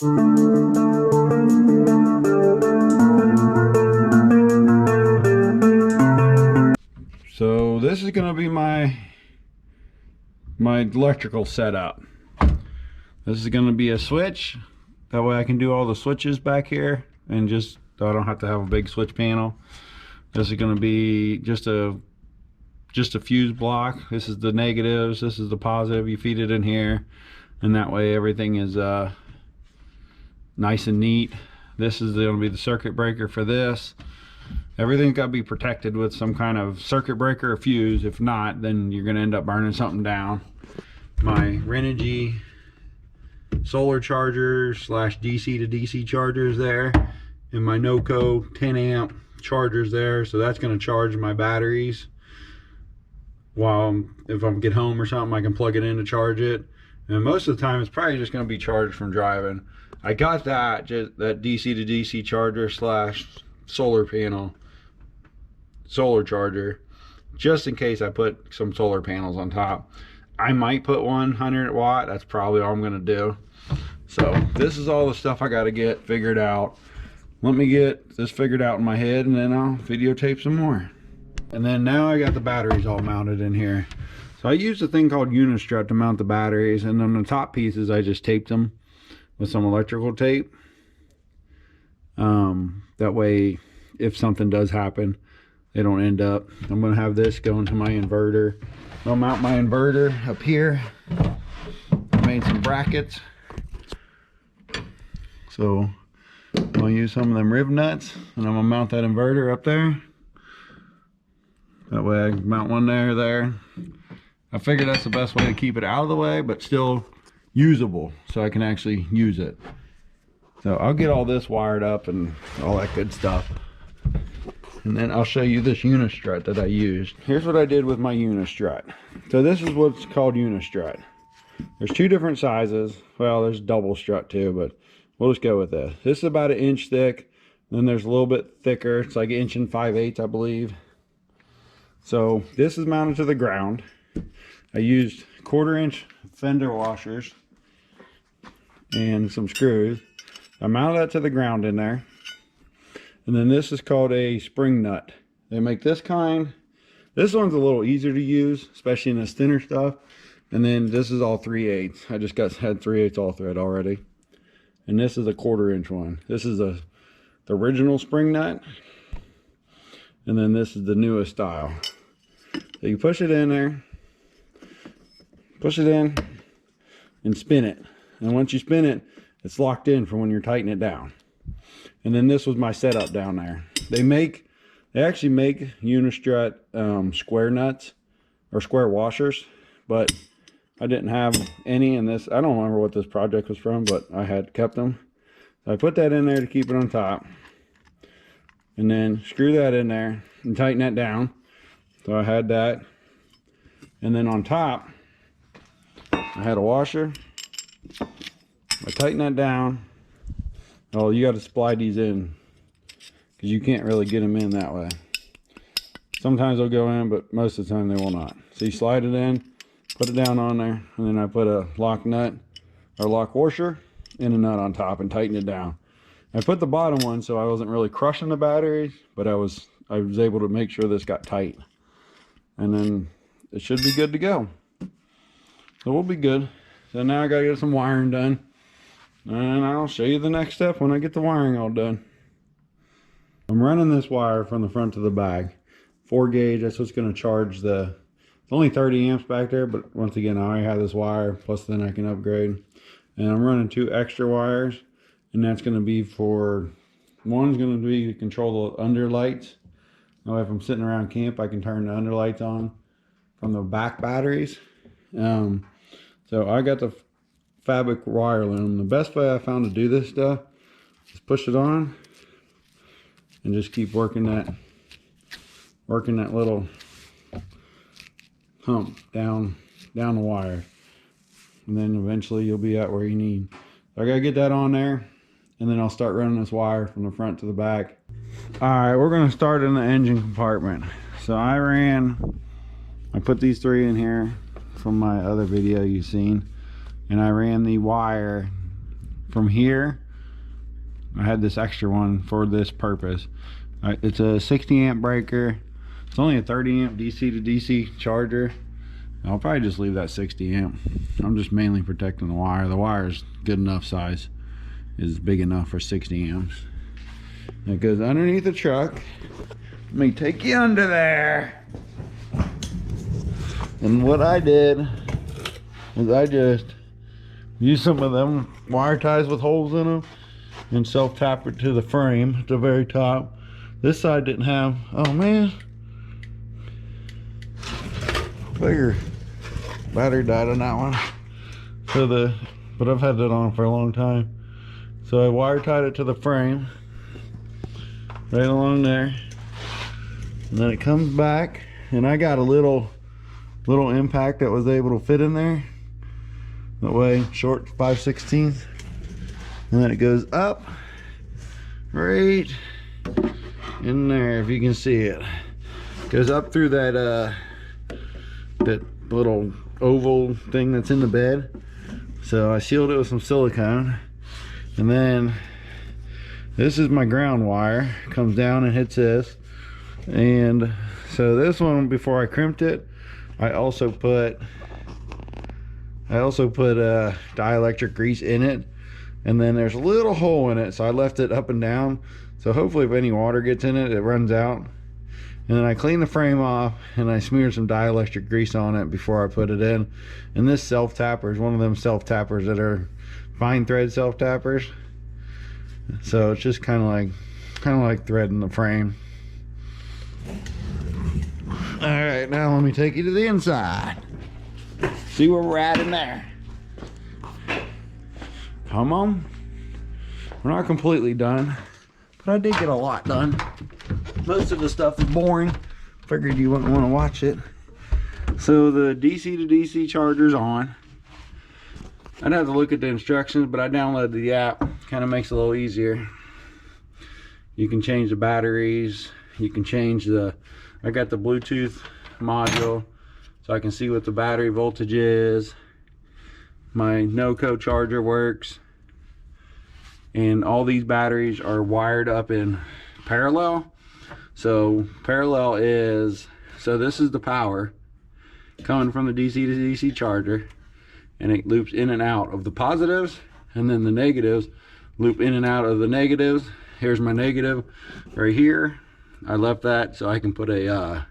So this is going to be my electrical setup. This is going to be a switch. That way I can do all the switches back here and just I don't have to have a big switch panel. This is going to be just a fuse block. This is the negatives, this is the positive. You feed it in here and that way everything is nice and neat. This is going to be the circuit breaker for this. Everything's got to be protected with some kind of circuit breaker or fuse. If not, then you're going to end up burning something down. My Renogy solar charger slash DC to DC chargers there, and my NOCO 10 amp chargers there. So that's going to charge my batteries while if I get home or something, I can plug it in to charge it. And most of the time it's probably just going to be charged from driving. I got that DC to DC charger slash solar panel solar charger just in case I put some solar panels on top. I might put 100 watt. That's probably all I'm going to do. So this is all the stuff I got to get figured out. Let me get this figured out in my head and then I'll videotape some more. And then now I got the batteries all mounted in here. So I used a thing called Unistrut to mount the batteries, and then the top pieces I just taped them with some electrical tape. That way if something does happen, they don't end up. I'm going to have this go into my inverter. I'll mount my inverter up here. I made some brackets. So I'll use some of them rib nuts and I'm going to mount that inverter up there. That way I can mount one there. I figured that's the best way to keep it out of the way, but still usable so I can actually use it. So I'll get all this wired up and all that good stuff. And then I'll show you this Unistrut that I used. Here's what I did with my Unistrut. So this is what's called Unistrut. There's two different sizes. Well, there's double strut too, but we'll just go with this. This is about 1 inch thick. Then there's a little bit thicker. It's like 1 5/8 inches, I believe. So this is mounted to the ground. I used 1/4 inch fender washers and some screws. I mounted that to the ground in there. And then this is called a spring nut. They make this kind. This one's a little easier to use, especially in this thinner stuff. And then this is all 3/8. I just had 3/8 all thread already. And this is a 1/4 inch one. This is the original spring nut. And then this is the newest style. So you push it in there, push it in, and spin it. And once you spin it, it's locked in for when you're tightening it down. And then this was my setup down there. They actually make Unistrut square nuts or square washers, but I didn't have any in this. I don't remember what this project was from, but I had kept them. So I put that in there to keep it on top, and then screw that in there and tighten that down. So I had that, and then on top I had a washer. I tighten that down. Oh, you got to slide these in because you can't really get them in that way. Sometimes they'll go in, but most of the time they will not. So you slide it in, put it down on there, and then I put a lock nut or lock washer and a nut on top and tighten it down. I put the bottom one so I wasn't really crushing the batteries, but I was able to make sure this got tight. And then it should be good to go. So we'll be good. So now I gotta get some wiring done. And I'll show you the next step when I get the wiring all done. I'm running this wire from the front to the back. 4 gauge, that's what's gonna charge it's only 30 amps back there, but once again, I already have this wire, plus then I can upgrade. And I'm running 2 extra wires, and that's gonna be one's gonna be to control the under lights. Now if I'm sitting around camp, I can turn the under lights on from the back batteries. So I got the fabric wire loom. The best way I found to do this stuff is push it on and just keep working that little hump down the wire, and then eventually you'll be at where you need. So I gotta get that on there, and then I'll start running this wire from the front to the back. All right, we're gonna start in the engine compartment. So I put these 3 in here from my other video you've seen, and I ran the wire from here. I had this extra one for this purpose. It's a 60 amp breaker. It's only a 30 amp DC to DC charger. I'll probably just leave that 60 amp. I'm just mainly protecting the wire. The wire is good enough size. It's big enough for 60 amps. It goes underneath the truck. Let me take you under there. And what I did is I just used some of them wire ties with holes in them and self-tap it to the frame at the very top. This side didn't have, oh man, bigger battery died on that one. But I've had that on for a long time. So I wire tied it to the frame right along there, and then it comes back, and I got a little impact that was able to fit in there. That way, short 5/16, and then it goes up right in there. If you can see it, goes up through that little oval thing that's in the bed. So I sealed it with some silicone, and then this is my ground wire. Comes down and hits this, and so this one, before I crimped it, I also put dielectric grease in it, and then there's a little hole in it, so I left it up and down, so hopefully if any water gets in it, it runs out. And then I cleaned the frame off, and I smeared some dielectric grease on it before I put it in. And this self-tapper is one of them self-tappers that are fine thread self-tappers, so it's just kind of like threading the frame. All right, now let me take you to the inside. See where we're at in there. Come on. We're not completely done, but I did get a lot done. Most of the stuff is boring. Figured you wouldn't want to watch it. So the DC to DC charger's on. I'd have to look at the instructions, but I downloaded the app. Kind of makes it a little easier. You can change the batteries. You can change I got the Bluetooth module, so I can see what the battery voltage is. My no-co charger works, and all these batteries are wired up in parallel. So parallel is, so this is the power coming from the DC to DC charger, and it loops in and out of the positives, and then the negatives loop in and out of the negatives. Here's my negative right here. I left that so I can put a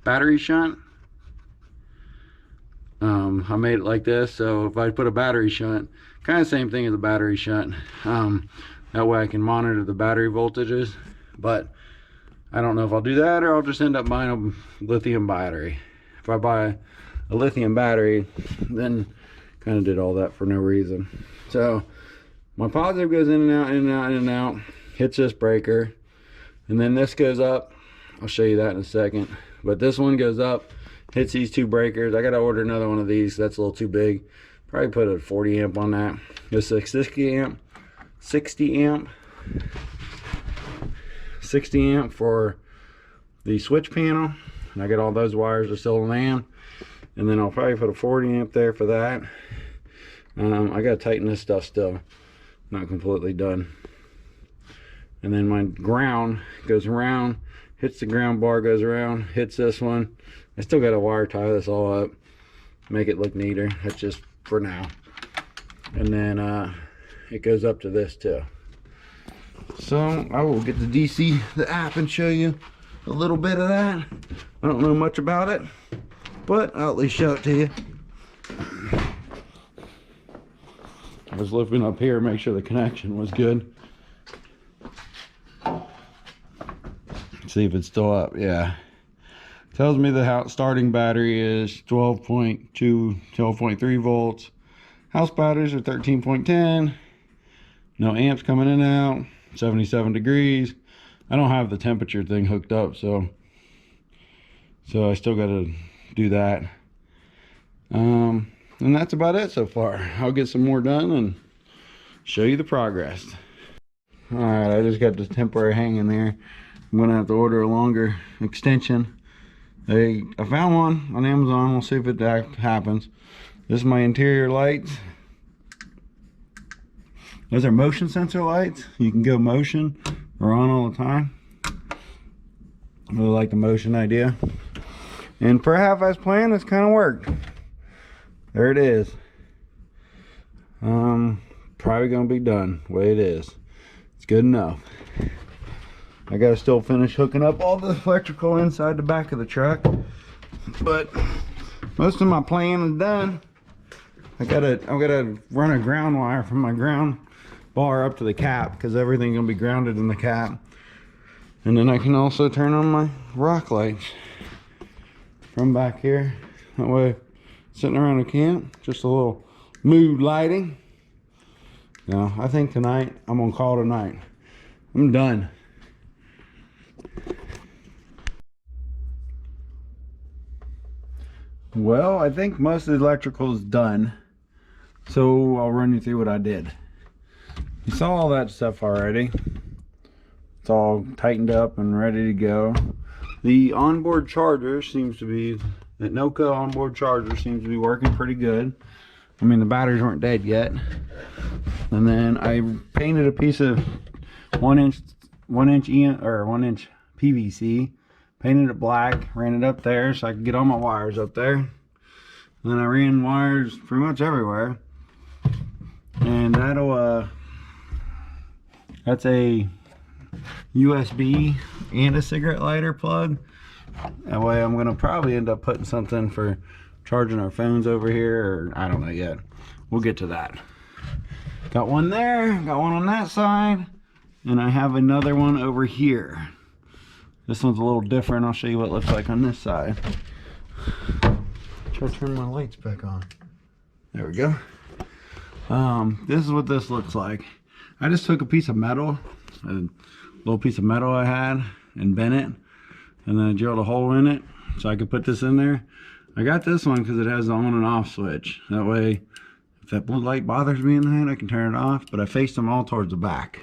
battery shunt. I made it like this, so if I put a battery shunt, kind of same thing as a battery shunt, that way I can monitor the battery voltages. But I don't know if I'll do that, or I'll just end up buying a lithium battery. If I buy a lithium battery, then kind of did all that for no reason. So my positive goes in and out, in and out, in and out, hits this breaker, and then this goes up. I'll show you that in a second. But this one goes up, hits these two breakers. I gotta order another one of these. That's a little too big. Probably put a 40 amp on that. It's a 60 amp for the switch panel. And I got all those wires are still in. And then I'll probably put a 40 amp there for that. I gotta tighten this stuff still. Not completely done. And then my ground goes around, hits the ground bar, goes around, hits this one. I still gotta wire tie this all up, make it look neater. That's just for now. And then it goes up to this too. So I will get the DC, the app, and show you a little bit of that. I don't know much about it, but I'll at least show it to you. I was looking up here, make sure the connection was good. See if it's still up. Yeah, tells me the starting battery is 12.2, 12.3 volts. House batteries are 13.10. No amps coming in and out. 77 degrees. I don't have the temperature thing hooked up, so I still got to do that. And that's about it so far. I'll get some more done and show you the progress. All right, I just got this temporary hanging there. I'm gonna have to order a longer extension. I found one on Amazon. We'll see if it happens. This is my interior lights. Those are motion sensor lights. You can go motion or on all the time. I really like the motion idea. And per half-ass plan, it's kind of worked. There it is. Probably gonna be done the way it is. It's good enough. I gotta still finish hooking up all the electrical inside the back of the truck, but most of my plan is done. I gotta run a ground wire from my ground bar up to the cap, because everything's gonna be grounded in the cap. And then I can also turn on my rock lights from back here. That way, sitting around the camp, just a little mood lighting. Now, I think tonight, I'm gonna call it a night. I'm done. Well, I think most of the electrical is done. So I'll run you through what I did. You saw all that stuff already. It's all tightened up and ready to go. The onboard charger seems to be, the Noka onboard charger seems to be working pretty good. I mean, the batteries weren't dead yet. And then I painted a piece of 1 inch PVC, painted it black, ran it up there so I could get all my wires up there. And then I ran wires pretty much everywhere. And that's a USB and a cigarette lighter plug. That way I'm gonna probably end up putting something for charging our phones over here, or I don't know yet. We'll get to that. Got one there, got one on that side, and I have another one over here. This one's a little different. I'll show you what it looks like on this side. Try to turn my lights back on. There we go. This is what this looks like. I just took a piece of metal, a little piece of metal I had, and bent it, and then I drilled a hole in it so I could put this in there. I got this one because it has the on and off switch. That way, if that blue light bothers me in the head, I can turn it off, but I faced them all towards the back.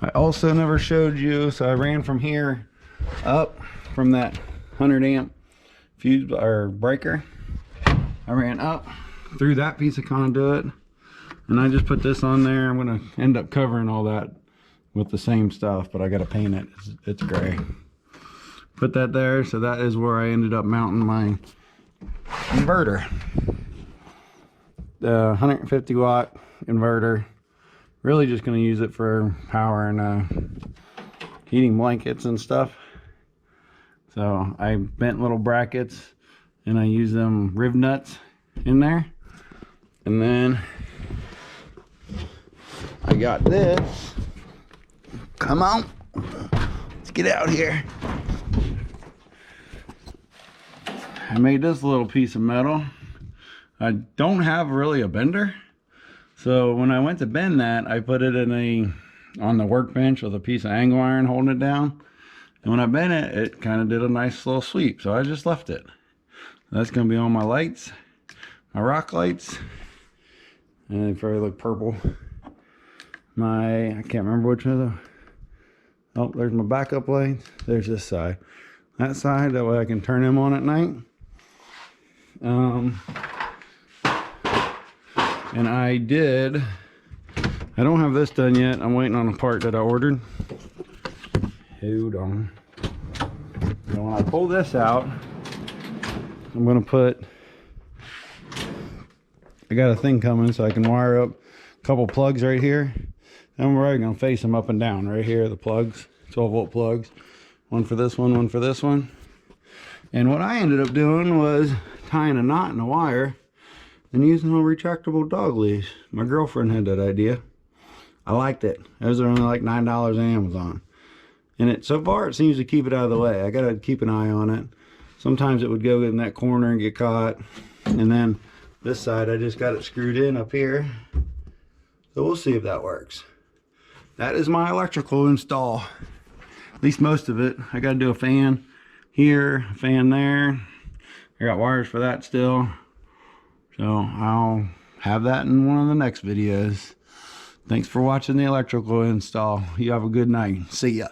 I also never showed you, so I ran from here up from that 100 amp fuse or breaker. I ran up through that piece of conduit, and I just put this on there. I'm gonna end up covering all that with the same stuff, but I gotta paint it. It's gray. Put that there, so that is where I ended up mounting my inverter. The 150 watt inverter. Really just going to use it for power and heating blankets and stuff. So I bent little brackets and I use them riv nuts in there. And then I got this. Come on, let's get out here. I made this little piece of metal. I don't have really a bender, so when I went to bend that, I put it in on the workbench with a piece of angle iron holding it down. And when I bent it, it kind of did a nice little sweep, so I just left it. That's going to be on my lights, my rock lights, and they probably look purple. I can't remember which one. Oh, there's my backup lights. There's this side. That side, that way I can turn them on at night. And I don't have this done yet. I'm waiting on a part that I ordered. Hold on. And when I pull this out, I'm gonna I got a thing coming so I can wire up a couple plugs right here. I'm probably gonna face them up and down right here, the plugs, 12 volt plugs. One for this one for this one. And what I ended up doing was tying a knot in the wire and using a retractable dog leash. My girlfriend had that idea. I liked it. Those are only like $9 on Amazon. And so far it seems to keep it out of the way. I gotta keep an eye on it. Sometimes it would go in that corner and get caught. And then this side, I just got it screwed in up here. So we'll see if that works. That is my electrical install. At least most of it. I gotta do a fan here, a fan there. I got wires for that still. So I'll have that in one of the next videos. Thanks for watching the electrical install. You have a good night. See ya.